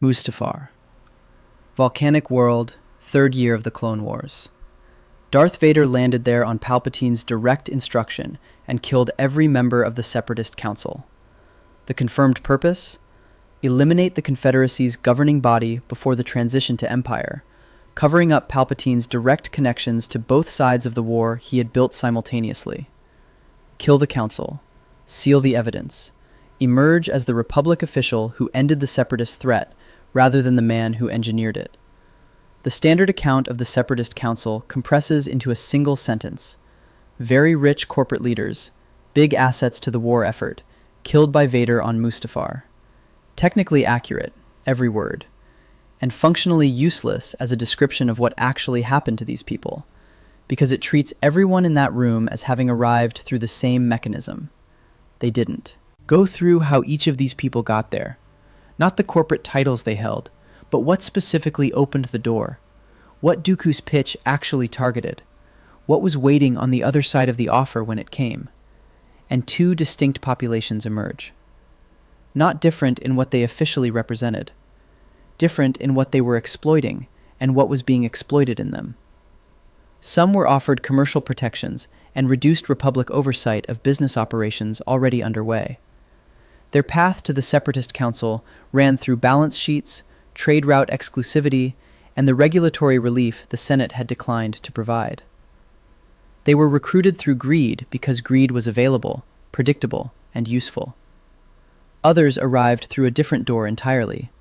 Mustafar. Volcanic world, third year of the Clone Wars. Darth Vader landed there on Palpatine's direct instruction and killed every member of the Separatist Council. The confirmed purpose? Eliminate the Confederacy's governing body before the transition to Empire, covering up Palpatine's direct connections to both sides of the war he had built simultaneously. Kill the Council. Seal the evidence. Emerge as the Republic official who ended the Separatist threat, rather than the man who engineered it. The standard account of the Separatist Council compresses into a single sentence. Very rich corporate leaders, big assets to the war effort, killed by Vader on Mustafar. Technically accurate, every word, and functionally useless as a description of what actually happened to these people, because it treats everyone in that room as having arrived through the same mechanism. They didn't. Go through how each of these people got there. Not the corporate titles they held, but what specifically opened the door. What Dooku's pitch actually targeted. What was waiting on the other side of the offer when it came. And two distinct populations emerge. Not different in what they officially represented. Different in what they were exploiting and what was being exploited in them. Some were offered commercial protections and reduced Republic oversight of business operations already underway. Their path to the Separatist Council ran through balance sheets, trade route exclusivity, and the regulatory relief the Senate had declined to provide. They were recruited through greed because greed was available, predictable, and useful. Others arrived through a different door entirely,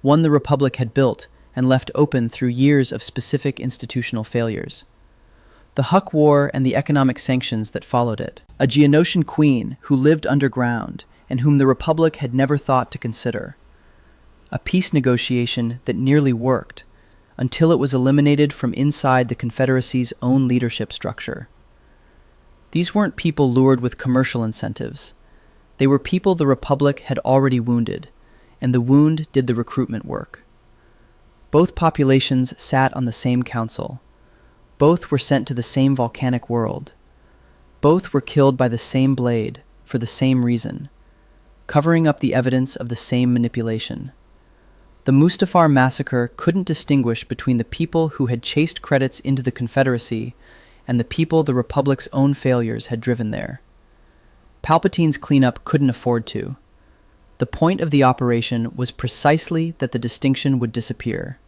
one the Republic had built and left open through years of specific institutional failures. The Huck War and the economic sanctions that followed it. A Geonosian queen who lived underground and whom the Republic had never thought to consider. A peace negotiation that nearly worked, until it was eliminated from inside the Confederacy's own leadership structure. These weren't people lured with commercial incentives. They were people the Republic had already wounded, and the wound did the recruitment work. Both populations sat on the same council. Both were sent to the same volcanic world. Both were killed by the same blade, for the same reason, covering up the evidence of the same manipulation. The Mustafar massacre couldn't distinguish between the people who had chased credits into the Confederacy and the people the Republic's own failures had driven there. Palpatine's cleanup couldn't afford to. The point of the operation was precisely that the distinction would disappear.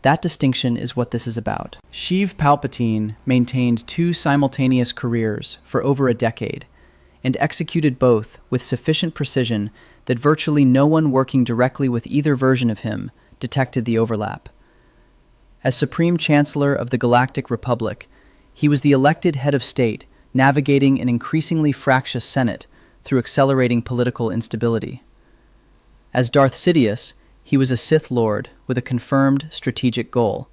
That distinction is what this is about. Sheev Palpatine maintained two simultaneous careers for over a decade, and executed both with sufficient precision that virtually no one working directly with either version of him detected the overlap. As Supreme Chancellor of the Galactic Republic, he was the elected head of state, navigating an increasingly fractious Senate through accelerating political instability. As Darth Sidious, he was a Sith Lord with a confirmed strategic goal: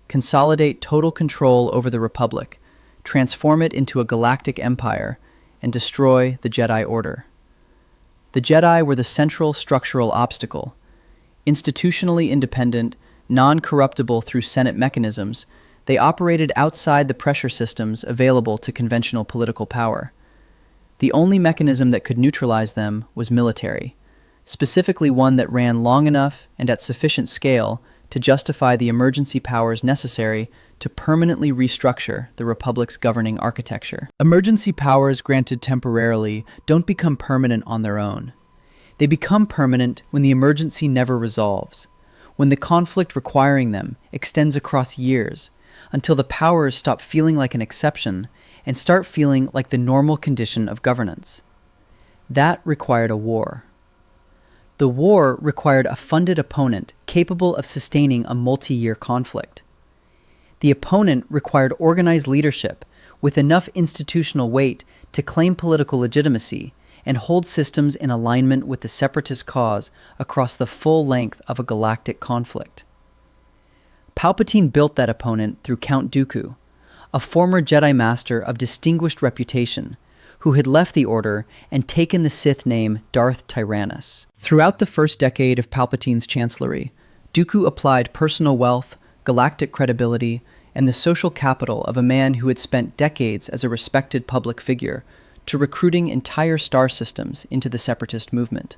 consolidate total control over the Republic, transform it into a galactic empire, and destroy the Jedi Order. The Jedi were the central structural obstacle. Institutionally independent, non-corruptible through Senate mechanisms, they operated outside the pressure systems available to conventional political power. The only mechanism that could neutralize them was military, specifically one that ran long enough and at sufficient scale to justify the emergency powers necessary to permanently restructure the Republic's governing architecture. Emergency powers granted temporarily don't become permanent on their own. They become permanent when the emergency never resolves, when the conflict requiring them extends across years, until the powers stop feeling like an exception and start feeling like the normal condition of governance. That required a war. The war required a funded opponent capable of sustaining a multi-year conflict. The opponent required organized leadership with enough institutional weight to claim political legitimacy and hold systems in alignment with the Separatist cause across the full length of a galactic conflict. Palpatine built that opponent through Count Dooku, a former Jedi Master of distinguished reputation, who had left the Order and taken the Sith name Darth Tyrannus. Throughout the first decade of Palpatine's chancellery, Dooku applied personal wealth, galactic credibility, and the social capital of a man who had spent decades as a respected public figure to recruiting entire star systems into the Separatist movement.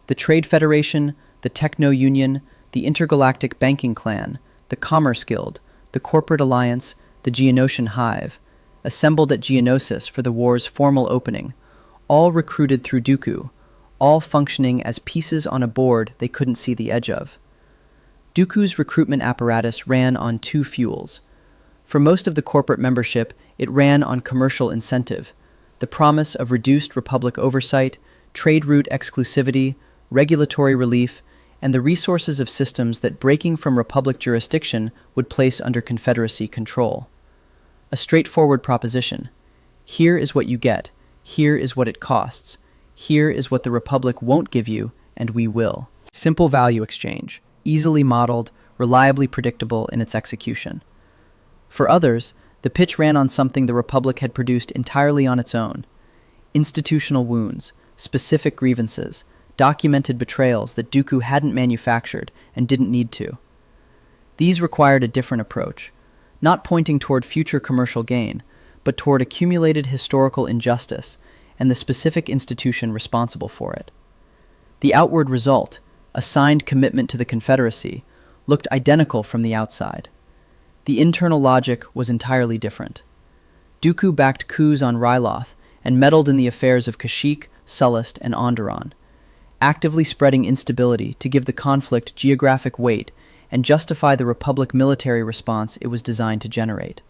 The Trade Federation, the Techno-Union, the Intergalactic Banking Clan, the Commerce Guild, the Corporate Alliance, the Geonosian Hive, assembled at Geonosis for the war's formal opening, all recruited through Dooku, all functioning as pieces on a board they couldn't see the edge of. Dooku's recruitment apparatus ran on two fuels. For most of the corporate membership, it ran on commercial incentive, the promise of reduced Republic oversight, trade route exclusivity, regulatory relief, and the resources of systems that breaking from Republic jurisdiction would place under Confederacy control. A straightforward proposition. Here is what you get. Here is what it costs. Here is what the Republic won't give you, and we will. Simple value exchange, easily modeled, reliably predictable in its execution. For others, the pitch ran on something the Republic had produced entirely on its own. Institutional wounds, specific grievances, documented betrayals that Dooku hadn't manufactured and didn't need to. These required a different approach, not pointing toward future commercial gain, but toward accumulated historical injustice and the specific institution responsible for it. The outward result, a signed commitment to the Confederacy, looked identical from the outside. The internal logic was entirely different. Dooku backed coups on Ryloth and meddled in the affairs of Kashyyyk, Sullust, and Onderon, actively spreading instability to give the conflict geographic weight and justify the Republic military response it was designed to generate.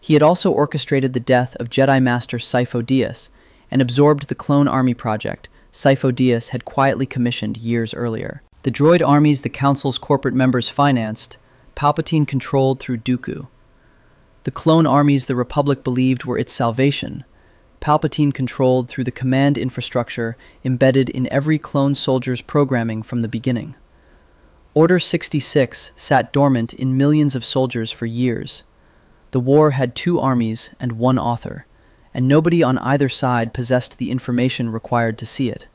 He had also orchestrated the death of Jedi Master Sifo Dyas and absorbed the clone army project Sifo Dyas had quietly commissioned years earlier. The droid armies the Council's corporate members financed, Palpatine controlled through Dooku. The clone armies the Republic believed were its salvation, Palpatine controlled through the command infrastructure embedded in every clone soldier's programming from the beginning. Order 66 sat dormant in millions of soldiers for years. The war had two armies and one author, and nobody on either side possessed the information required to see it.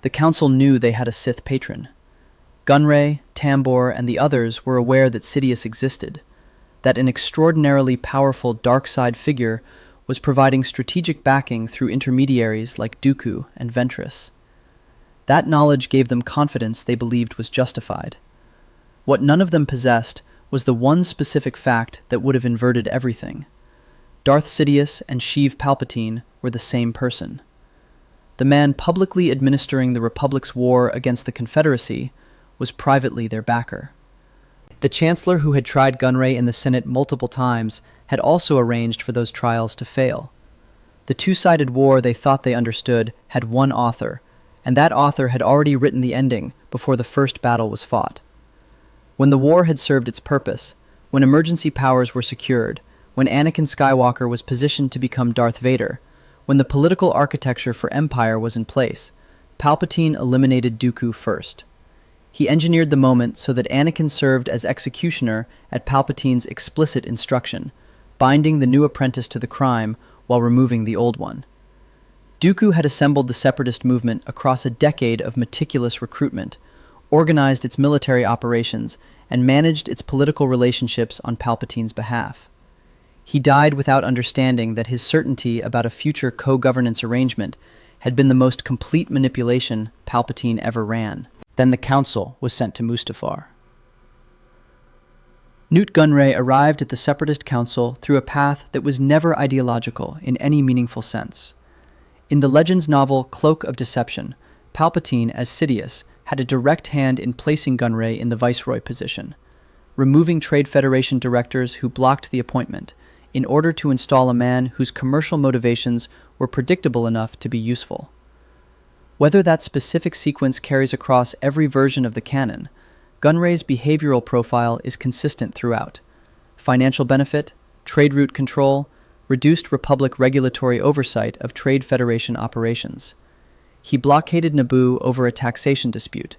The Council knew they had a Sith patron. Gunray, Tambor, and the others were aware that Sidious existed, that an extraordinarily powerful dark side figure was providing strategic backing through intermediaries like Dooku and Ventress. That knowledge gave them confidence they believed was justified. What none of them possessed was the one specific fact that would have inverted everything. Darth Sidious and Sheev Palpatine were the same person. The man publicly administering the Republic's war against the Confederacy was privately their backer. The Chancellor who had tried Gunray in the Senate multiple times had also arranged for those trials to fail. The two-sided war they thought they understood had one author, and that author had already written the ending before the first battle was fought. When the war had served its purpose, when emergency powers were secured, when Anakin Skywalker was positioned to become Darth Vader, when the political architecture for Empire was in place, Palpatine eliminated Dooku first. He engineered the moment so that Anakin served as executioner at Palpatine's explicit instruction, binding the new apprentice to the crime while removing the old one. Dooku had assembled the Separatist movement across a decade of meticulous recruitment, organized its military operations, and managed its political relationships on Palpatine's behalf. He died without understanding that his certainty about a future co-governance arrangement had been the most complete manipulation Palpatine ever ran. Then the Council was sent to Mustafar. Newt Gunray arrived at the Separatist Council through a path that was never ideological in any meaningful sense. In the Legends novel Cloak of Deception, Palpatine, as Sidious, had a direct hand in placing Gunray in the Viceroy position, removing Trade Federation directors who blocked the appointment, in order to install a man whose commercial motivations were predictable enough to be useful. Whether that specific sequence carries across every version of the canon, Gunray's behavioral profile is consistent throughout. Financial benefit, trade route control, reduced Republic regulatory oversight of Trade Federation operations. He blockaded Naboo over a taxation dispute.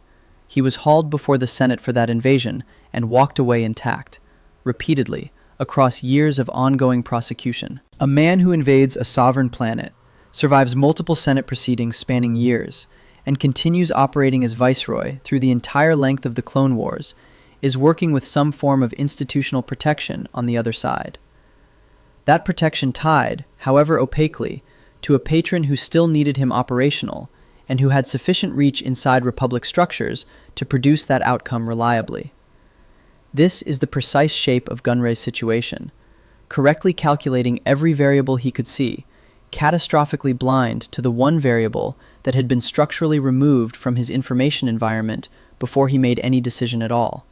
He was hauled before the Senate for that invasion and walked away intact, repeatedly, across years of ongoing prosecution. A man who invades a sovereign planet, survives multiple Senate proceedings spanning years, and continues operating as Viceroy through the entire length of the Clone Wars, is working with some form of institutional protection on the other side. That protection tied, however opaquely, to a patron who still needed him operational, and who had sufficient reach inside Republic structures to produce that outcome reliably. This is the precise shape of Gunray's situation, correctly calculating every variable he could see, catastrophically blind to the one variable that had been structurally removed from his information environment before he made any decision at all.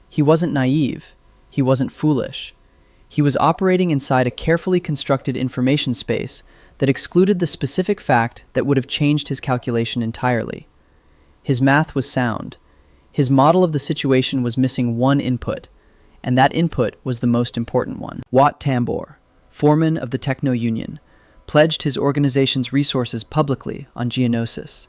He wasn't naive. He wasn't foolish. He was operating inside a carefully constructed information space that excluded the specific fact that would have changed his calculation entirely. His math was sound. His model of the situation was missing one input, and that input was the most important one. Wat Tambor, foreman of the Techno Union, pledged his organization's resources publicly on Geonosis,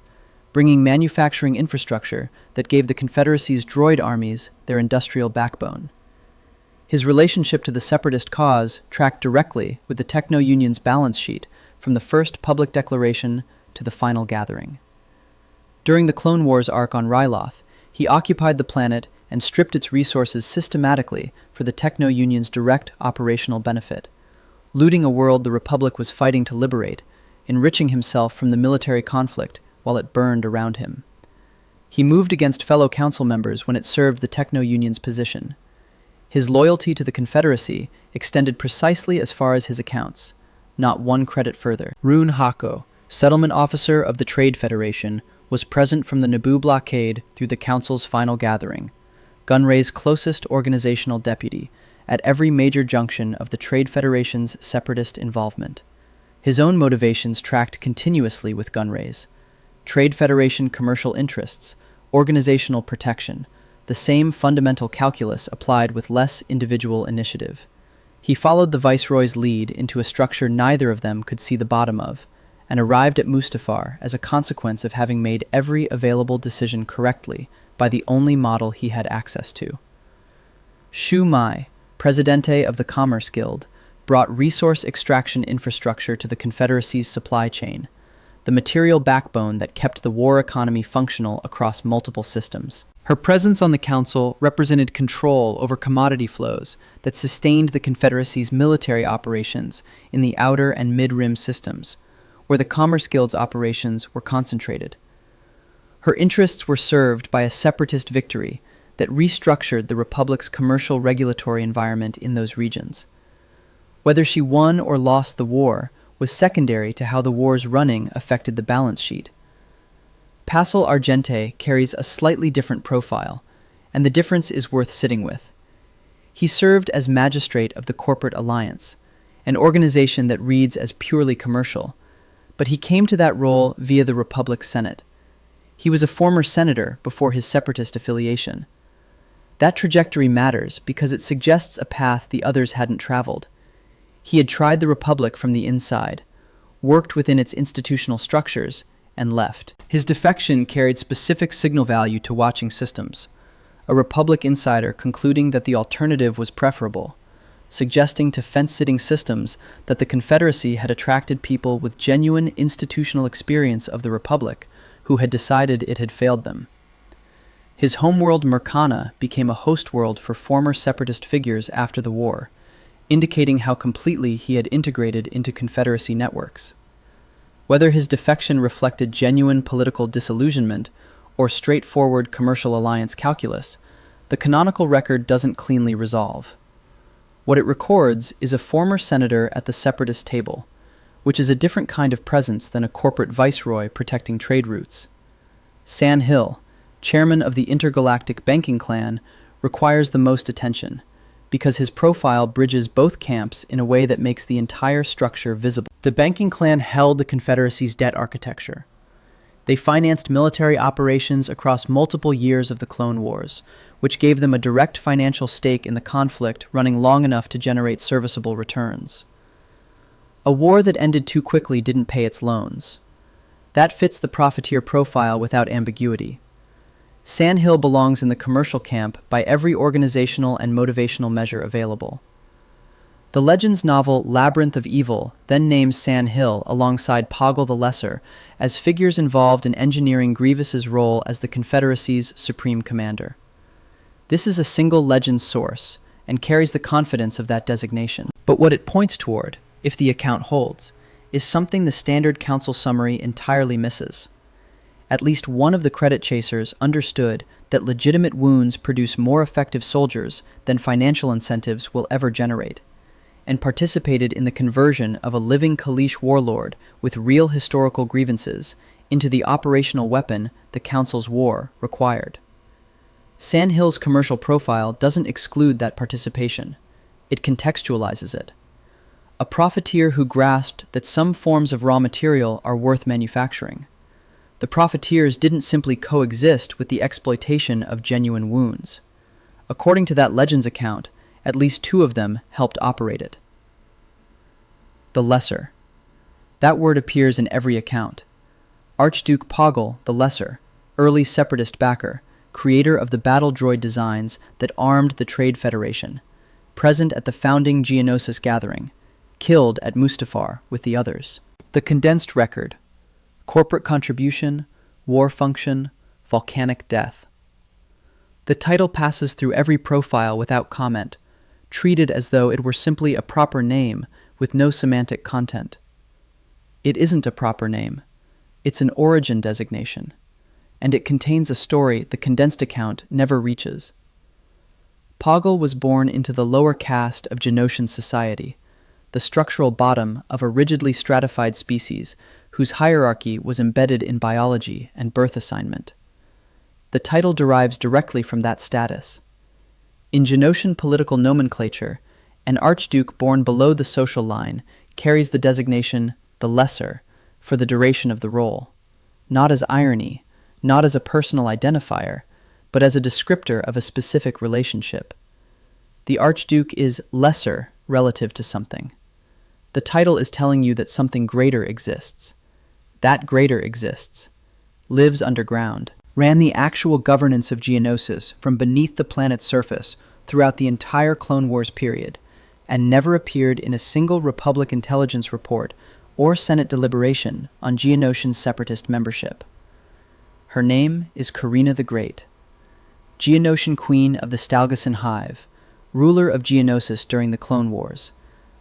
bringing manufacturing infrastructure that gave the Confederacy's droid armies their industrial backbone. His relationship to the Separatist cause tracked directly with the Techno Union's balance sheet from the first public declaration to the final gathering. During the Clone Wars arc on Ryloth, he occupied the planet and stripped its resources systematically for the Techno Union's direct operational benefit, looting a world the Republic was fighting to liberate, enriching himself from the military conflict while it burned around him. He moved against fellow council members when it served the Techno Union's position. His loyalty to the Confederacy extended precisely as far as his accounts, not one credit further. Rune Hako, settlement officer of the Trade Federation, was present from the Naboo blockade through the Council's final gathering, Gunray's closest organizational deputy, at every major junction of the Trade Federation's separatist involvement. His own motivations tracked continuously with Gunray's. Trade Federation commercial interests, organizational protection, the same fundamental calculus applied with less individual initiative. He followed the Viceroy's lead into a structure neither of them could see the bottom of, and arrived at Mustafar as a consequence of having made every available decision correctly by the only model he had access to. Shu Mai, Presidente of the Commerce Guild, brought resource extraction infrastructure to the Confederacy's supply chain, the material backbone that kept the war economy functional across multiple systems. Her presence on the Council represented control over commodity flows that sustained the Confederacy's military operations in the outer and mid-rim systems, where the Commerce Guild's operations were concentrated. Her interests were served by a separatist victory that restructured the Republic's commercial regulatory environment in those regions. Whether she won or lost the war was secondary to how the war's running affected the balance sheet. Passel Argente carries a slightly different profile, and the difference is worth sitting with. He served as magistrate of the Corporate Alliance, an organization that reads as purely commercial, but he came to that role via the Republic Senate. He was a former senator before his separatist affiliation. That trajectory matters because it suggests a path the others hadn't traveled. He had tried the Republic from the inside, worked within its institutional structures, and left. His defection carried specific signal value to watching systems, a Republic insider concluding that the alternative was preferable, suggesting to fence-sitting systems that the Confederacy had attracted people with genuine institutional experience of the Republic who had decided it had failed them. His homeworld Mercana became a host world for former separatist figures after the war, indicating how completely he had integrated into Confederacy networks. Whether his defection reflected genuine political disillusionment or straightforward commercial alliance calculus, the canonical record doesn't cleanly resolve. What it records is a former senator at the separatist table, which is a different kind of presence than a corporate viceroy protecting trade routes. San Hill, chairman of the intergalactic banking clan, requires the most attention, because his profile bridges both camps in a way that makes the entire structure visible. The banking clan held the Confederacy's debt architecture. They financed military operations across multiple years of the Clone Wars, which gave them a direct financial stake in the conflict running long enough to generate serviceable returns. A war that ended too quickly didn't pay its loans. That fits the profiteer profile without ambiguity. San Hill belongs in the commercial camp by every organizational and motivational measure available. The Legends novel Labyrinth of Evil then names San Hill alongside Poggle the Lesser as figures involved in engineering Grievous's role as the Confederacy's supreme commander. This is a single Legends source and carries the confidence of that designation. But what it points toward, if the account holds, is something the standard council summary entirely misses. At least one of the credit chasers understood that legitimate wounds produce more effective soldiers than financial incentives will ever generate, and participated in the conversion of a living Kaleesh warlord with real historical grievances into the operational weapon the Council's war required. Sandhill's commercial profile doesn't exclude that participation. It contextualizes it. A profiteer who grasped that some forms of raw material are worth manufacturing. The profiteers didn't simply coexist with the exploitation of genuine wounds. According to that Legends account, at least 2 of them helped operate it. The Lesser. That word appears in every account. Archduke Poggle the Lesser, early Separatist backer, creator of the battle droid designs that armed the Trade Federation, present at the founding Geonosis gathering, killed at Mustafar with the others. The condensed record. Corporate contribution, war function, volcanic death. The title passes through every profile without comment, treated as though it were simply a proper name with no semantic content. It isn't a proper name. It's an origin designation, and it contains a story the condensed account never reaches. Poggle was born into the lower caste of Geonosian society, the structural bottom of a rigidly stratified species whose hierarchy was embedded in biology and birth assignment. The title derives directly from that status. In Geonosian political nomenclature, an archduke born below the social line carries the designation the Lesser for the duration of the role, not as irony, not as a personal identifier, but as a descriptor of a specific relationship. The archduke is lesser relative to something. The title is telling you that something greater exists. That greater exists, lives underground, ran the actual governance of Geonosis from beneath the planet's surface throughout the entire Clone Wars period, and never appeared in a single Republic intelligence report or Senate deliberation on Geonosian separatist membership. Her name is Karina the Great, Geonosian Queen of the Stalgasan Hive, ruler of Geonosis during the Clone Wars,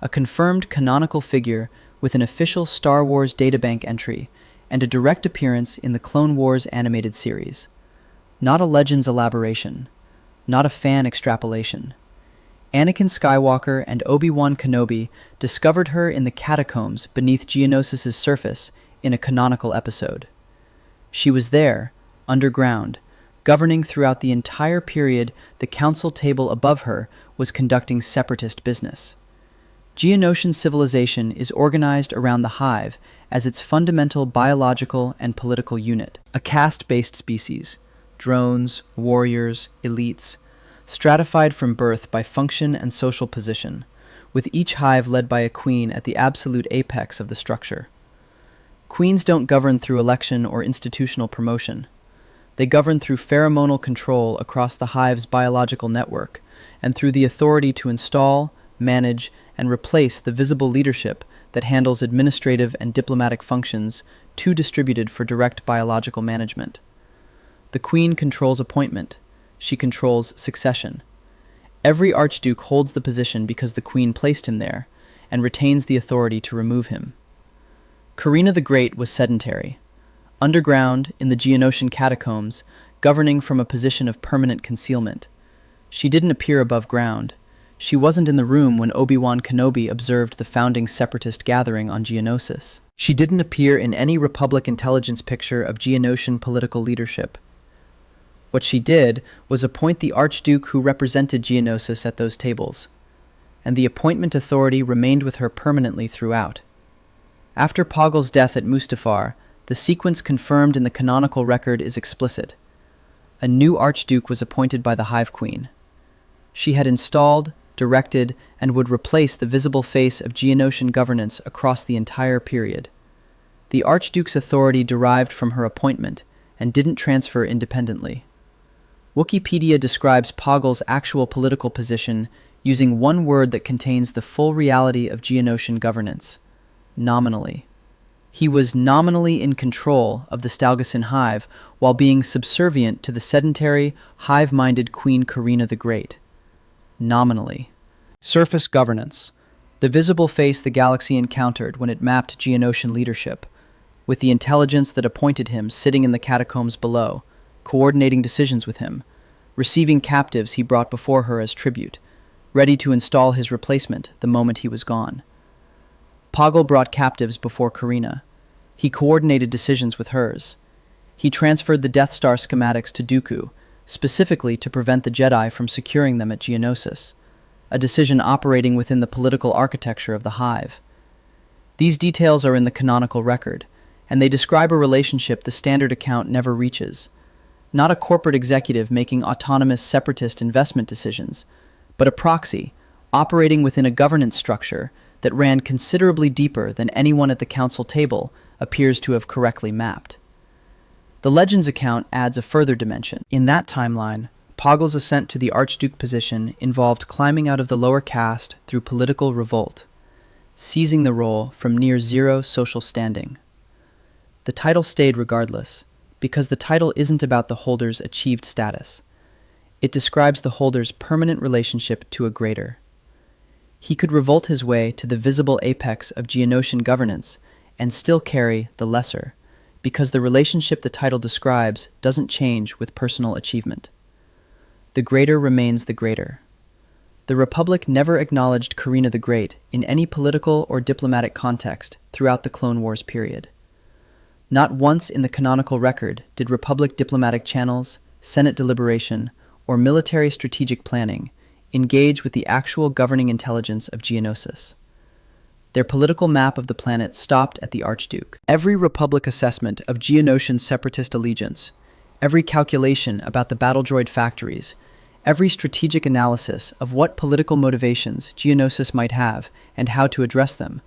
a confirmed canonical figure with an official Star Wars databank entry and a direct appearance in the Clone Wars animated series. Not a Legends elaboration, not a fan extrapolation. Anakin Skywalker and Obi-Wan Kenobi discovered her in the catacombs beneath Geonosis' surface in a canonical episode. She was there, underground, governing throughout the entire period the council table above her was conducting separatist business. Geonosian civilization is organized around the Hive as its fundamental biological and political unit. A caste-based species, drones, warriors, elites, stratified from birth by function and social position, with each hive led by a queen at the absolute apex of the structure. Queens don't govern through election or institutional promotion. They govern through pheromonal control across the hive's biological network and through the authority to install, manage, and replace the visible leadership that handles administrative and diplomatic functions too distributed for direct biological management. The queen controls appointment. She controls succession. Every archduke holds the position because the queen placed him there, and retains the authority to remove him. Karina the Great was sedentary, underground in the Geonosian catacombs, governing from a position of permanent concealment. She didn't appear above ground. She wasn't in the room when Obi-Wan Kenobi observed the founding separatist gathering on Geonosis. She didn't appear in any Republic intelligence picture of Geonosian political leadership. What she did was appoint the Archduke who represented Geonosis at those tables, and the appointment authority remained with her permanently throughout. After Poggle's death at Mustafar, the sequence confirmed in the canonical record is explicit. A new Archduke was appointed by the Hive Queen. She had installed, directed, and would replace the visible face of Geonosian governance across the entire period. The Archduke's authority derived from her appointment and didn't transfer independently. Wikipedia describes Poggle's actual political position using one word that contains the full reality of Geonosian governance: nominally. He was nominally in control of the Stalgasan Hive while being subservient to the sedentary, hive-minded Queen Karina the Great. Nominally. Surface governance, the visible face the galaxy encountered when it mapped Geonosian leadership, with the intelligence that appointed him sitting in the catacombs below, coordinating decisions with him, receiving captives he brought before her as tribute, ready to install his replacement the moment he was gone. Poggle brought captives before Karina. He coordinated decisions with hers. He transferred the Death Star schematics to Dooku, specifically to prevent the Jedi from securing them at Geonosis, a decision operating within the political architecture of the Hive. These details are in the canonical record, and they describe a relationship the standard account never reaches. Not a corporate executive making autonomous separatist investment decisions, but a proxy, operating within a governance structure that ran considerably deeper than anyone at the council table appears to have correctly mapped. The Legends account adds a further dimension. In that timeline, Poggle's ascent to the Archduke position involved climbing out of the lower caste through political revolt, seizing the role from near zero social standing. The title stayed regardless, because the title isn't about the holder's achieved status. It describes the holder's permanent relationship to a greater. He could revolt his way to the visible apex of Geonosian governance and still carry the lesser, because the relationship the title describes doesn't change with personal achievement. The greater remains the greater. The Republic never acknowledged Karina the Great in any political or diplomatic context throughout the Clone Wars period. Not once in the canonical record did Republic diplomatic channels, Senate deliberation, or military strategic planning engage with the actual governing intelligence of Geonosis. Their political map of the planet stopped at the Archduke. Every Republic assessment of Geonosian separatist allegiance, every calculation about the battle droid factories, every strategic analysis of what political motivations Geonosis might have and how to address them,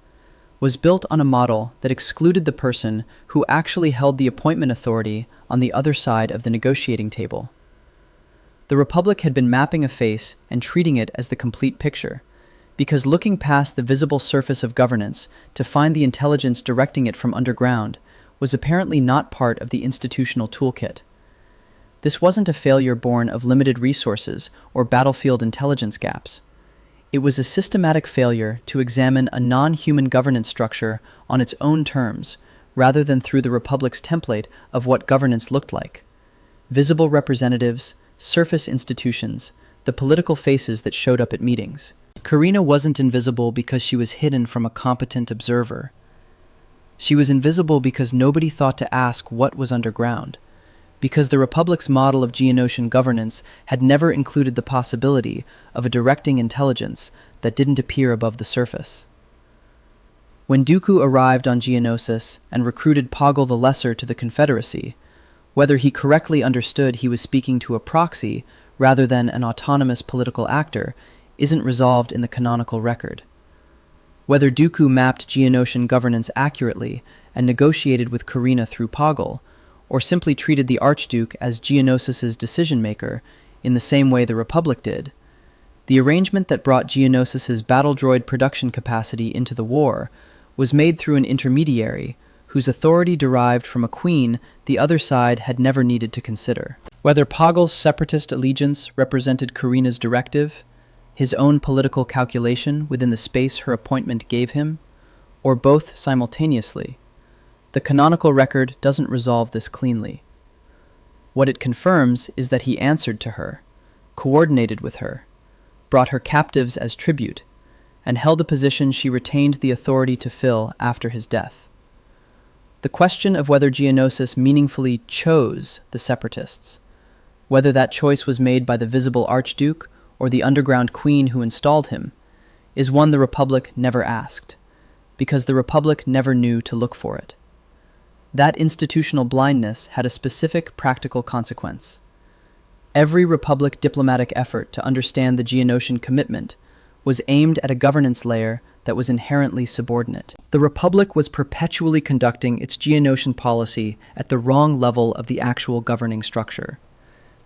was built on a model that excluded the person who actually held the appointment authority on the other side of the negotiating table. The Republic had been mapping a face and treating it as the complete picture, because looking past the visible surface of governance to find the intelligence directing it from underground was apparently not part of the institutional toolkit. This wasn't a failure born of limited resources or battlefield intelligence gaps. It was a systematic failure to examine a non-human governance structure on its own terms, rather than through the Republic's template of what governance looked like. Visible representatives, surface institutions, the political faces that showed up at meetings. Karina wasn't invisible because she was hidden from a competent observer. She was invisible because nobody thought to ask what was underground, because the Republic's model of Geonosian governance had never included the possibility of a directing intelligence that didn't appear above the surface. When Dooku arrived on Geonosis and recruited Poggle the Lesser to the Confederacy, whether he correctly understood he was speaking to a proxy rather than an autonomous political actor isn't resolved in the canonical record. Whether Dooku mapped Geonosian governance accurately and negotiated with Karina through Poggle, or simply treated the Archduke as Geonosis's decision-maker in the same way the Republic did, the arrangement that brought Geonosis's battle droid production capacity into the war was made through an intermediary whose authority derived from a queen the other side had never needed to consider. Whether Poggle's separatist allegiance represented Karina's directive, his own political calculation within the space her appointment gave him, or both simultaneously, the canonical record doesn't resolve this cleanly. What it confirms is that he answered to her, coordinated with her, brought her captives as tribute, and held a position she retained the authority to fill after his death. The question of whether Geonosis meaningfully chose the Separatists, whether that choice was made by the visible Archduke or the underground queen who installed him, is one the Republic never asked, because the Republic never knew to look for it. That institutional blindness had a specific practical consequence. Every Republic diplomatic effort to understand the Geonosian commitment was aimed at a governance layer that was inherently subordinate. The Republic was perpetually conducting its Geonosian policy at the wrong level of the actual governing structure,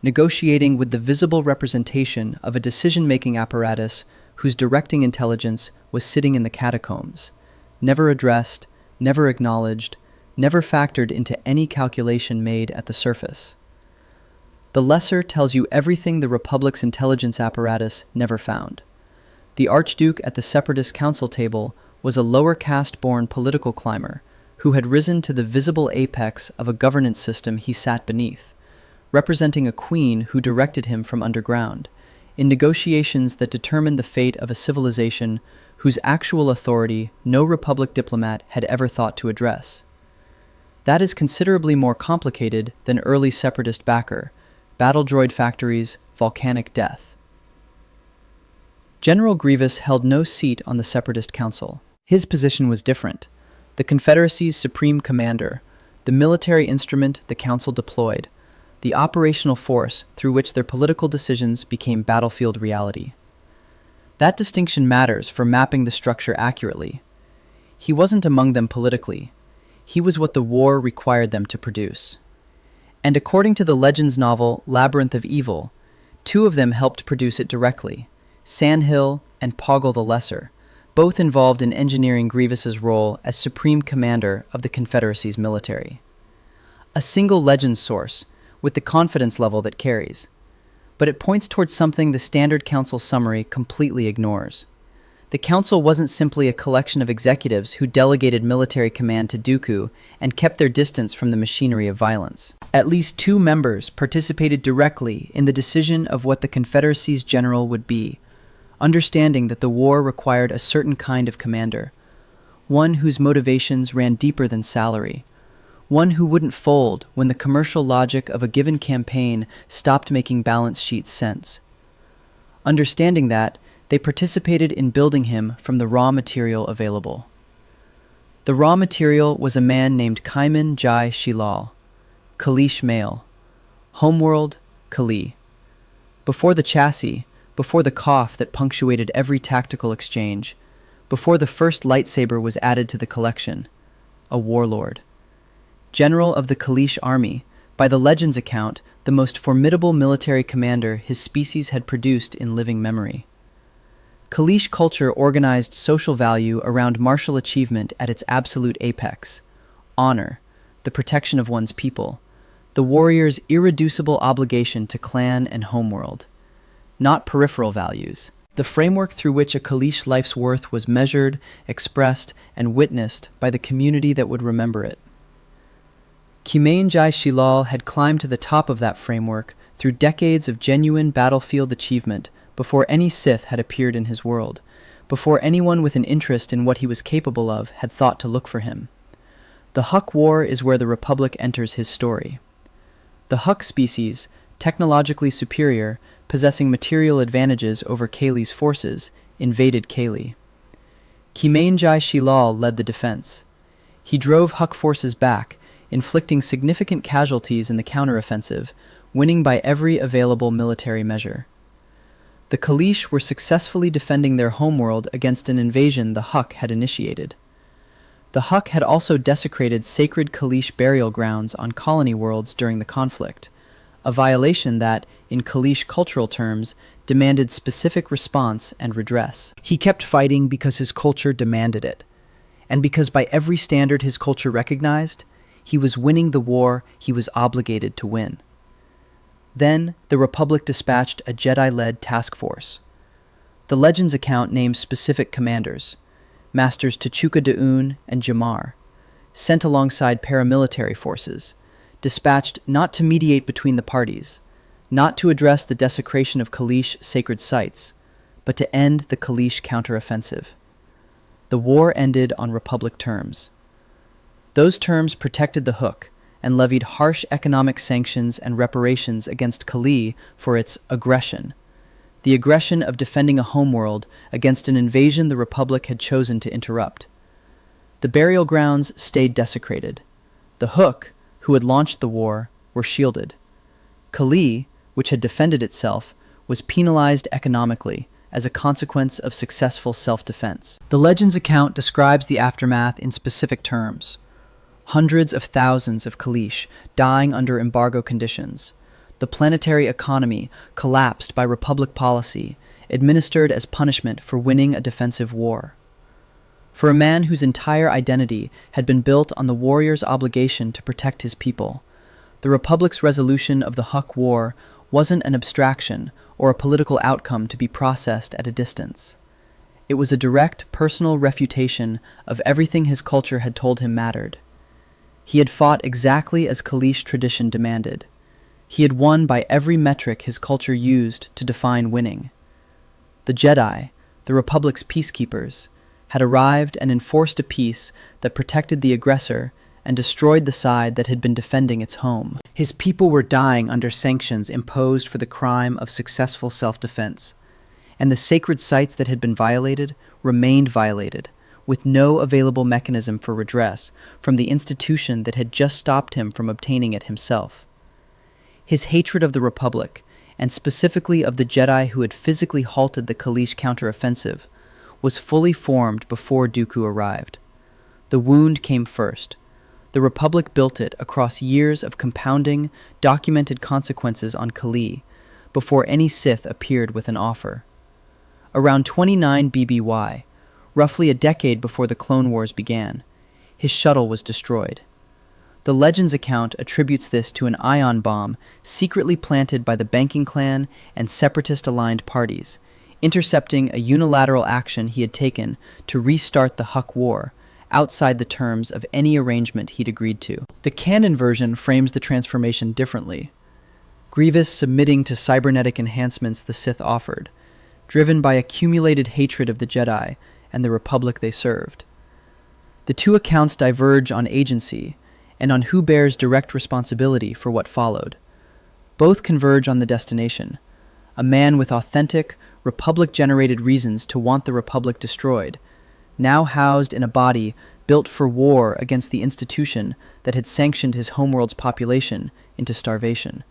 negotiating with the visible representation of a decision-making apparatus whose directing intelligence was sitting in the catacombs, never addressed, never acknowledged, never factored into any calculation made at the surface. The Lesser tells you everything the Republic's intelligence apparatus never found. The Archduke at the Separatist Council table was a lower caste-born political climber who had risen to the visible apex of a governance system he sat beneath, representing a queen who directed him from underground, in negotiations that determined the fate of a civilization whose actual authority no Republic diplomat had ever thought to address. That is considerably more complicated than early Separatist backer, battle droid factories, volcanic death. General Grievous held no seat on the Separatist Council. His position was different. The Confederacy's supreme commander, the military instrument the Council deployed, the operational force through which their political decisions became battlefield reality. That distinction matters for mapping the structure accurately. He wasn't among them politically. He was what the war required them to produce. And according to the Legends novel Labyrinth of Evil, two of them helped produce it directly, Sandhill and Poggle the Lesser, both involved in engineering Grievous's role as supreme commander of the Confederacy's military. A single Legends source, with the confidence level that carries. But it points towards something the standard Council summary completely ignores. The Council wasn't simply a collection of executives who delegated military command to Dooku and kept their distance from the machinery of violence. At least two members participated directly in the decision of what the Confederacy's general would be, understanding that the war required a certain kind of commander, one whose motivations ran deeper than salary, one who wouldn't fold when the commercial logic of a given campaign stopped making balance sheet sense. Understanding that, they participated in building him from the raw material available. The raw material was a man named Kaiman Jai Shilal, Kaleesh male, homeworld, Kali. Before the chassis, before the cough that punctuated every tactical exchange, before the first lightsaber was added to the collection, a warlord. General of the Kaleesh army, by the Legends account, the most formidable military commander his species had produced in living memory. Kaleesh culture organized social value around martial achievement at its absolute apex, honor, the protection of one's people, the warrior's irreducible obligation to clan and homeworld, not peripheral values, the framework through which a Kaleesh life's worth was measured, expressed, and witnessed by the community that would remember it. Kaiman Jai Shilal had climbed to the top of that framework through decades of genuine battlefield achievement before any Sith had appeared in his world, before anyone with an interest in what he was capable of had thought to look for him. The Huck War is where the Republic enters his story. The Huck species, technologically superior, possessing material advantages over Kaylee's forces, invaded Kaylee. Kaiman Jai Shilal led the defense. He drove Huck forces back, inflicting significant casualties in the counteroffensive, winning by every available military measure. The Kaleesh were successfully defending their homeworld against an invasion the Huck had initiated. The Huck had also desecrated sacred Kaleesh burial grounds on colony worlds during the conflict, a violation that, in Kaleesh cultural terms, demanded specific response and redress. He kept fighting because his culture demanded it, and because by every standard his culture recognized, he was winning the war he was obligated to win. Then, the Republic dispatched a Jedi-led task force. The Legends account names specific commanders, Masters T'Chuka Da'un and Jamar, sent alongside paramilitary forces, dispatched not to mediate between the parties, not to address the desecration of Kaleesh sacred sites, but to end the Kaleesh counteroffensive. The war ended on Republic terms. Those terms protected the Hook and levied harsh economic sanctions and reparations against Kali for its aggression, the aggression of defending a homeworld against an invasion the Republic had chosen to interrupt. The burial grounds stayed desecrated. The Hook, who had launched the war, were shielded. Kali, which had defended itself, was penalized economically as a consequence of successful self-defense. The Legends account describes the aftermath in specific terms. Hundreds of thousands of Kaleesh dying under embargo conditions. The planetary economy collapsed by Republic policy, administered as punishment for winning a defensive war. For a man whose entire identity had been built on the warrior's obligation to protect his people, the Republic's resolution of the Huck War wasn't an abstraction or a political outcome to be processed at a distance. It was a direct personal refutation of everything his culture had told him mattered. He had fought exactly as Kaleesh tradition demanded. He had won by every metric his culture used to define winning. The Jedi, the Republic's peacekeepers, had arrived and enforced a peace that protected the aggressor and destroyed the side that had been defending its home. His people were dying under sanctions imposed for the crime of successful self-defense, and the sacred sites that had been violated remained violated, with no available mechanism for redress from the institution that had just stopped him from obtaining it himself. His hatred of the Republic, and specifically of the Jedi who had physically halted the Kaleesh counteroffensive, was fully formed before Dooku arrived. The wound came first. The Republic built it across years of compounding, documented consequences on Kalee, before any Sith appeared with an offer. Around 29 BBY, roughly a decade before the Clone Wars began, his shuttle was destroyed. The Legends account attributes this to an ion bomb secretly planted by the banking clan and separatist-aligned parties, intercepting a unilateral action he had taken to restart the Huck War, outside the terms of any arrangement he'd agreed to. The canon version frames the transformation differently. Grievous submitting to cybernetic enhancements the Sith offered, driven by accumulated hatred of the Jedi and the Republic they served. The two accounts diverge on agency and on who bears direct responsibility for what followed. Both converge on the destination, a man with authentic, Republic-generated reasons to want the Republic destroyed, now housed in a body built for war against the institution that had sanctioned his homeworld's population into starvation.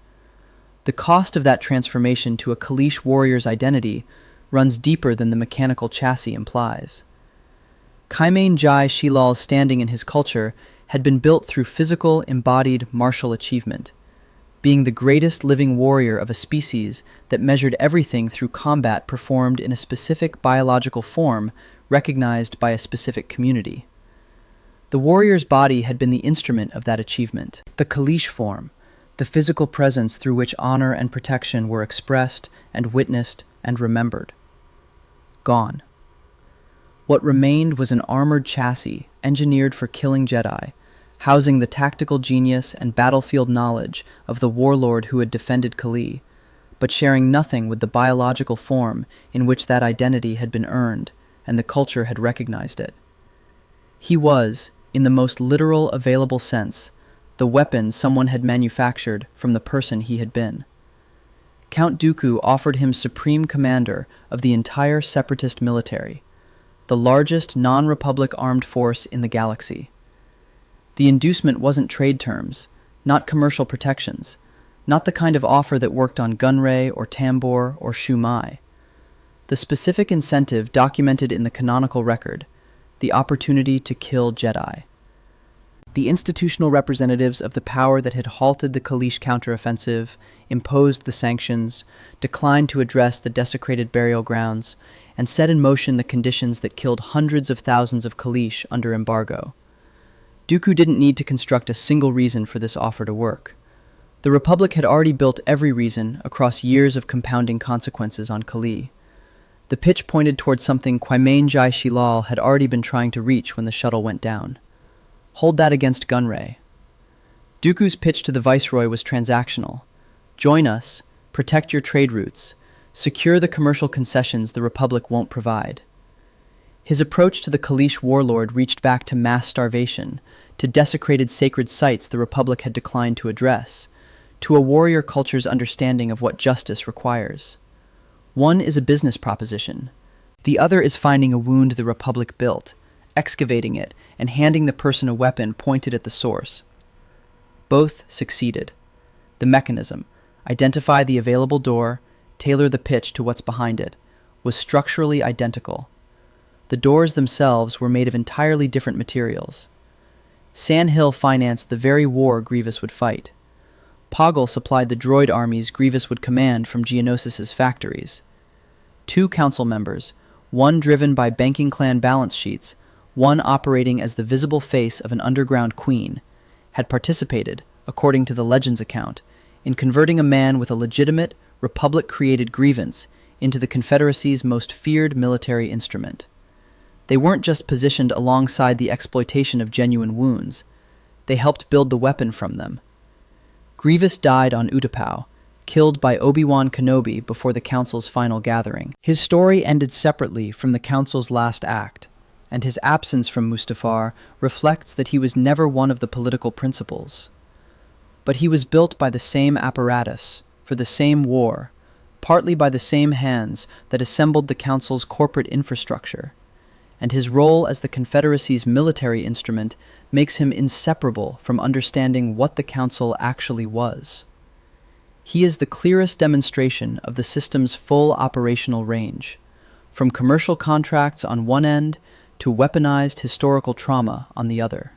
The cost of that transformation to a Kaleesh warrior's identity runs deeper than the mechanical chassis implies. Kaimane Jai Shilal's standing in his culture had been built through physical, embodied martial achievement, being the greatest living warrior of a species that measured everything through combat performed in a specific biological form recognized by a specific community. The warrior's body had been the instrument of that achievement. The Kaleesh form, the physical presence through which honor and protection were expressed and witnessed and remembered. Gone. What remained was an armored chassis engineered for killing Jedi, housing the tactical genius and battlefield knowledge of the warlord who had defended Kalee, but sharing nothing with the biological form in which that identity had been earned and the culture had recognized it. He was, in the most literal available sense, the weapon someone had manufactured from the person he had been. Count Dooku offered him supreme commander of the entire Separatist military, the largest non-Republic armed force in the galaxy. The inducement wasn't trade terms, not commercial protections, not the kind of offer that worked on Gunray or Tambor or Shumai. The specific incentive documented in the canonical record, the opportunity to kill Jedi. The institutional representatives of the power that had halted the Kaleesh counteroffensive, imposed the sanctions, declined to address the desecrated burial grounds, and set in motion the conditions that killed hundreds of thousands of Kaleesh under embargo. Dooku didn't need to construct a single reason for this offer to work. The Republic had already built every reason across years of compounding consequences on Kalee. The pitch pointed towards something Kaimane Jai Shilal had already been trying to reach when the shuttle went down. Hold that against Gunray. Dooku's pitch to the Viceroy was transactional. Join us, protect your trade routes, secure the commercial concessions the Republic won't provide. His approach to the Kaleesh warlord reached back to mass starvation, to desecrated sacred sites the Republic had declined to address, to a warrior culture's understanding of what justice requires. One is a business proposition. The other is finding a wound the Republic built, excavating it, and handing the person a weapon pointed at the source. Both succeeded. The mechanism, identify the available door, tailor the pitch to what's behind it, was structurally identical. The doors themselves were made of entirely different materials. Sandhill financed the very war Grievous would fight. Poggle supplied the droid armies Grievous would command from Geonosis's factories. 2 council members, one driven by banking clan balance sheets, one operating as the visible face of an underground queen, had participated, according to the Legends account, in converting a man with a legitimate, Republic-created grievance into the Confederacy's most feared military instrument. They weren't just positioned alongside the exploitation of genuine wounds. they helped build the weapon from them. Grievous died on Utapau, killed by Obi-Wan Kenobi before the Council's final gathering. His story ended separately from the Council's last act, and his absence from Mustafar reflects that he was never one of the political principles. But he was built by the same apparatus, for the same war, partly by the same hands that assembled the Council's corporate infrastructure, and his role as the Confederacy's military instrument makes him inseparable from understanding what the Council actually was. He is the clearest demonstration of the system's full operational range, from commercial contracts on one end to weaponized historical trauma on the other.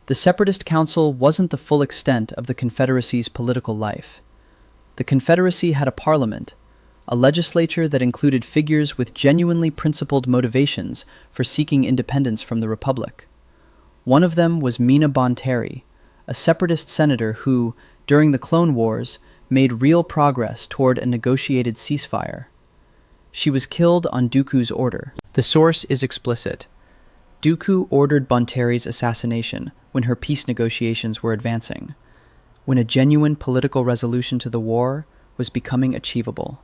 The Separatist Council wasn't the full extent of the Confederacy's political life. The Confederacy had a parliament, a legislature that included figures with genuinely principled motivations for seeking independence from the Republic. One of them was Mina Bonteri, a Separatist senator who, during the Clone Wars, made real progress toward a negotiated ceasefire. She was killed on Dooku's order. The source is explicit. Dooku ordered Bonteri's assassination when her peace negotiations were advancing, when a genuine political resolution to the war was becoming achievable.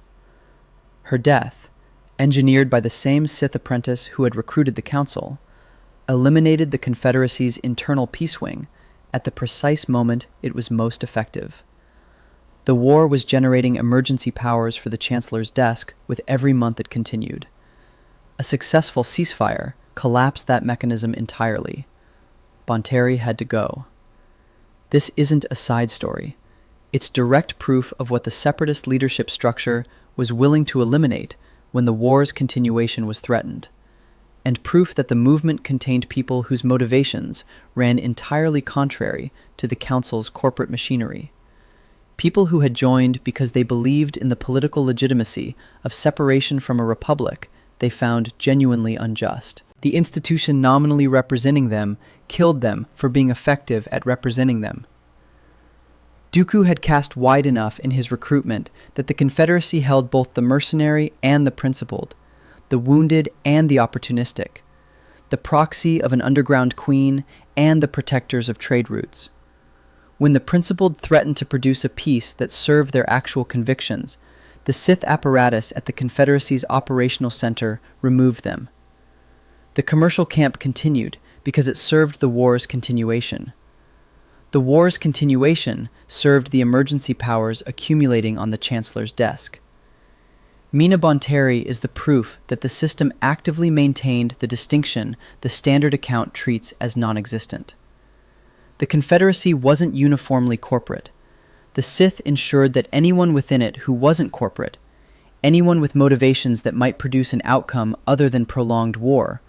Her death, engineered by the same Sith apprentice who had recruited the Council, eliminated the Confederacy's internal peace wing at the precise moment it was most effective. The war was generating emergency powers for the Chancellor's desk with every month it continued. A successful ceasefire collapsed that mechanism entirely. Bonteri had to go. This isn't a side story. It's direct proof of what the Separatist leadership structure was willing to eliminate when the war's continuation was threatened, and proof that the movement contained people whose motivations ran entirely contrary to the Council's corporate machinery. People who had joined because they believed in the political legitimacy of separation from a republic they found genuinely unjust. The institution nominally representing them killed them for being effective at representing them. Dooku had cast wide enough in his recruitment that the Confederacy held both the mercenary and the principled, the wounded and the opportunistic, the proxy of an underground queen and the protectors of trade routes. When the principled threatened to produce a peace that served their actual convictions, the Sith apparatus at the Confederacy's operational center removed them. The commercial camp continued because it served the war's continuation. The war's continuation served the emergency powers accumulating on the Chancellor's desk. Mina Bonteri is the proof that the system actively maintained the distinction the standard account treats as non-existent. The Confederacy wasn't uniformly corporate. The Sith ensured that anyone within it who wasn't corporate, anyone with motivations that might produce an outcome other than prolonged war,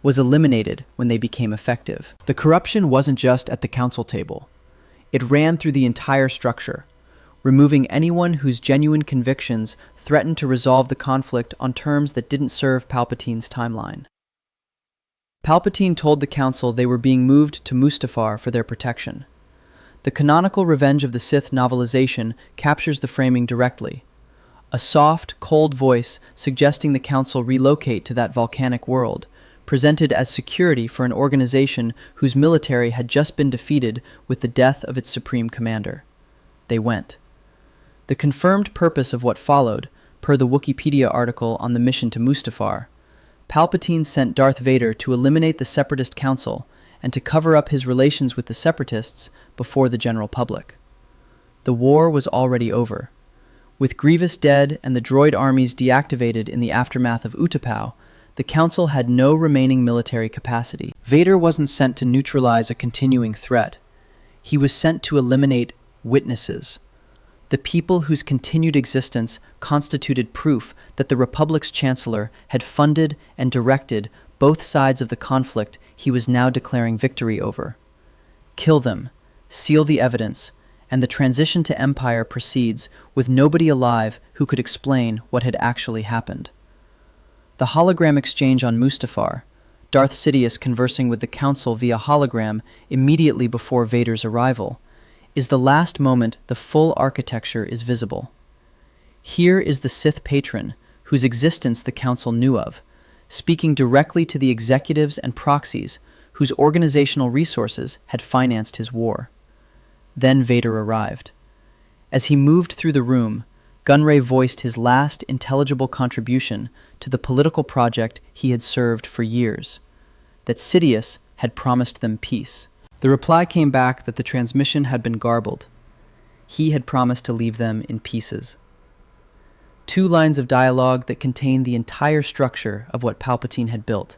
was eliminated when they became effective. The corruption wasn't just at the council table. It ran through the entire structure, removing anyone whose genuine convictions threatened to resolve the conflict on terms that didn't serve Palpatine's timeline. Palpatine told the Council they were being moved to Mustafar for their protection. The canonical Revenge of the Sith novelization captures the framing directly. A soft, cold voice suggesting the Council relocate to that volcanic world, presented as security for an organization whose military had just been defeated with the death of its supreme commander. They went. The confirmed purpose of what followed, per the Wikipedia article on the mission to Mustafar, Palpatine sent Darth Vader to eliminate the Separatist Council and to cover up his relations with the Separatists before the general public. The war was already over. With Grievous dead and the droid armies deactivated in the aftermath of Utapau, the Council had no remaining military capacity. Vader wasn't sent to neutralize a continuing threat. He was sent to eliminate witnesses, the people whose continued existence constituted proof that the Republic's Chancellor had funded and directed both sides of the conflict he was now declaring victory over. Kill them, seal the evidence, and the transition to empire proceeds with nobody alive who could explain what had actually happened. The hologram exchange on Mustafar, Darth Sidious conversing with the Council via hologram immediately before Vader's arrival, is the last moment the full architecture is visible. Here is the Sith patron, whose existence the Council knew of, speaking directly to the executives and proxies whose organizational resources had financed his war. Then Vader arrived. As he moved through the room, Gunray voiced his last intelligible contribution to the political project he had served for years, that Sidious had promised them peace. The reply came back that the transmission had been garbled. He had promised to leave them in pieces. 2 lines of dialogue that contained the entire structure of what Palpatine had built,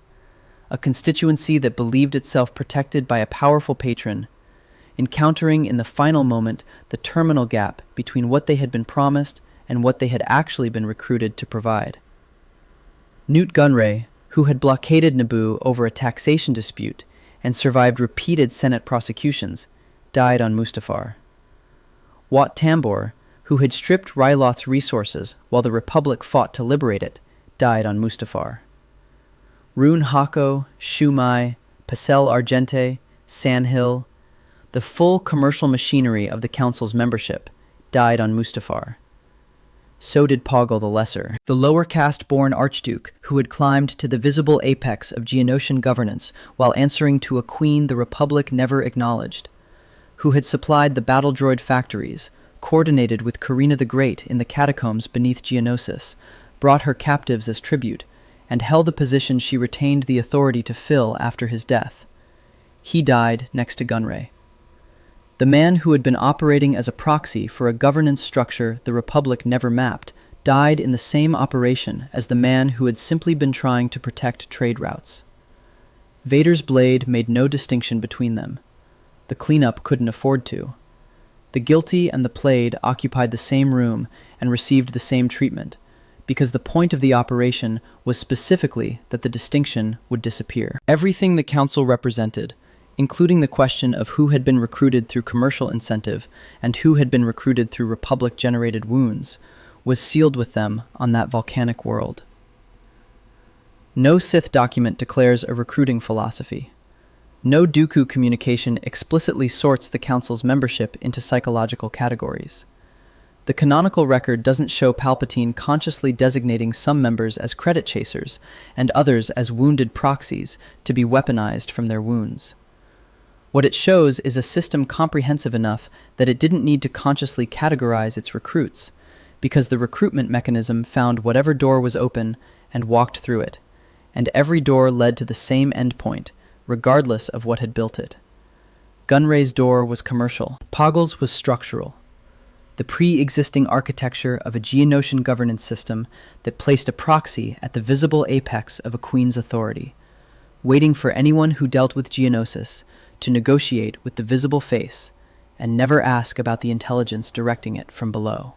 a constituency that believed itself protected by a powerful patron, encountering in the final moment the terminal gap between what they had been promised and what they had actually been recruited to provide. Newt Gunray, who had blockaded Naboo over a taxation dispute and survived repeated Senate prosecutions, died on Mustafar. Wat Tambor, who had stripped Ryloth's resources while the Republic fought to liberate it, died on Mustafar. Rune Hako, Shumai, Pasel Argente, Sandhill, the full commercial machinery of the Council's membership, died on Mustafar. So did Poggle the Lesser, the lower caste-born archduke who had climbed to the visible apex of Geonosian governance while answering to a queen the Republic never acknowledged, who had supplied the battle droid factories, coordinated with Karina the Great in the catacombs beneath Geonosis, brought her captives as tribute, and held the position she retained the authority to fill after his death. He died next to Gunray. The man who had been operating as a proxy for a governance structure the Republic never mapped died in the same operation as the man who had simply been trying to protect trade routes. Vader's blade made no distinction between them. The cleanup couldn't afford to. The guilty and the played occupied the same room and received the same treatment, because the point of the operation was specifically that the distinction would disappear. Everything the Council represented, including the question of who had been recruited through commercial incentive and who had been recruited through Republic-generated wounds, was sealed with them on that volcanic world. No Sith document declares a recruiting philosophy. No Dooku communication explicitly sorts the Council's membership into psychological categories. The canonical record doesn't show Palpatine consciously designating some members as credit chasers and others as wounded proxies to be weaponized from their wounds. What it shows is a system comprehensive enough that it didn't need to consciously categorize its recruits, because the recruitment mechanism found whatever door was open and walked through it, and every door led to the same endpoint, regardless of what had built it. Gunray's door was commercial. Poggle's was structural. The pre-existing architecture of a Geonosian governance system that placed a proxy at the visible apex of a queen's authority, waiting for anyone who dealt with Geonosis to negotiate with the visible face and never ask about the intelligence directing it from below.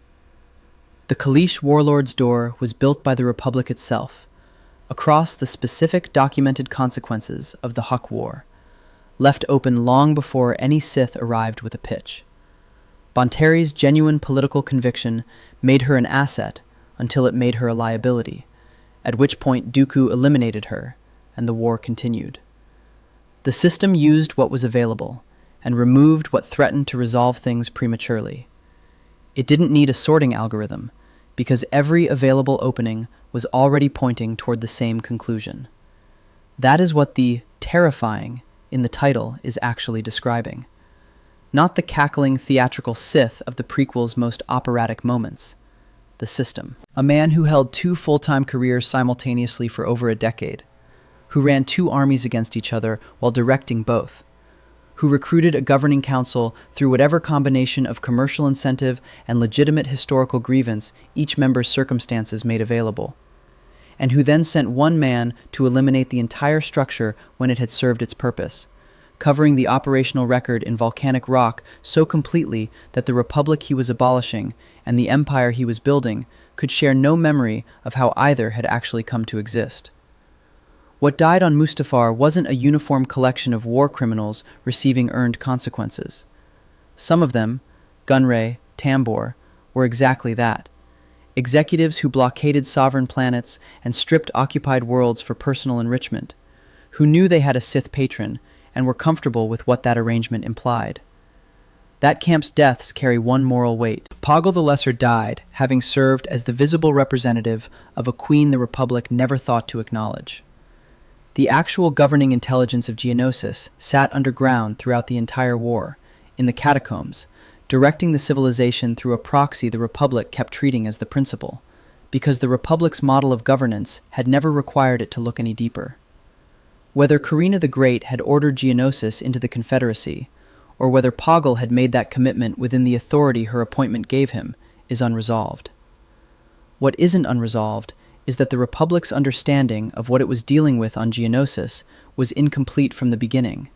The Kaleesh warlord's door was built by the Republic itself, across the specific documented consequences of the Huck War, left open long before any Sith arrived with a pitch. Bonteri's genuine political conviction made her an asset until it made her a liability, at which point Dooku eliminated her, and the war continued. The system used what was available, and removed what threatened to resolve things prematurely. It didn't need a sorting algorithm, because every available opening was already pointing toward the same conclusion. That is what the terrifying in the title is actually describing. Not the cackling theatrical Sith of the prequel's most operatic moments. The system. A man who held 2 full-time careers simultaneously for over a decade, who ran 2 armies against each other while directing both, who recruited a governing council through whatever combination of commercial incentive and legitimate historical grievance each member's circumstances made available, and who then sent one man to eliminate the entire structure when it had served its purpose, covering the operational record in volcanic rock so completely that the Republic he was abolishing and the empire he was building could share no memory of how either had actually come to exist. What died on Mustafar wasn't a uniform collection of war criminals receiving earned consequences. Some of them, Gunray, Tambor, were exactly that. Executives who blockaded sovereign planets and stripped occupied worlds for personal enrichment, who knew they had a Sith patron and were comfortable with what that arrangement implied. That camp's deaths carry one moral weight. Poggle the Lesser died, having served as the visible representative of a queen the Republic never thought to acknowledge. The actual governing intelligence of Geonosis sat underground throughout the entire war, in the catacombs, directing the civilization through a proxy the Republic kept treating as the principal, because the Republic's model of governance had never required it to look any deeper. Whether Karina the Great had ordered Geonosis into the Confederacy, or whether Poggle had made that commitment within the authority her appointment gave him, is unresolved. What isn't unresolved is that the Republic's understanding of what it was dealing with on Geonosis was incomplete from the beginning,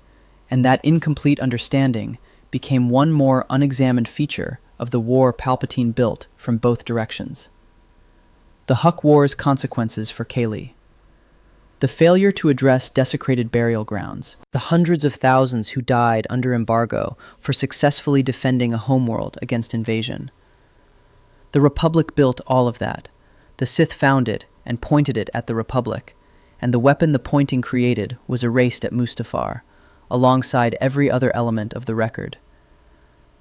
and that incomplete understanding became one more unexamined feature of the war Palpatine built from both directions. The Huck War's consequences for Kaylee. The failure to address desecrated burial grounds, the hundreds of thousands who died under embargo for successfully defending a homeworld against invasion. The Republic built all of that. The Sith found it and pointed it at the Republic, and the weapon the pointing created was erased at Mustafar, alongside every other element of the record.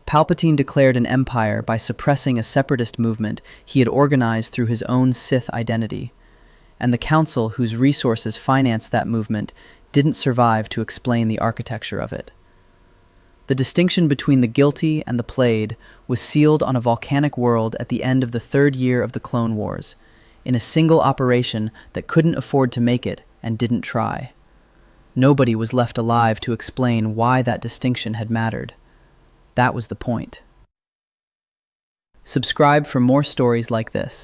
Palpatine declared an empire by suppressing a separatist movement he had organized through his own Sith identity, and the Council whose resources financed that movement didn't survive to explain the architecture of it. The distinction between the guilty and the played was sealed on a volcanic world at the end of the 3rd year of the Clone Wars, in a single operation that couldn't afford to make it and didn't try. Nobody was left alive to explain why that distinction had mattered. That was the point. Subscribe for more stories like this.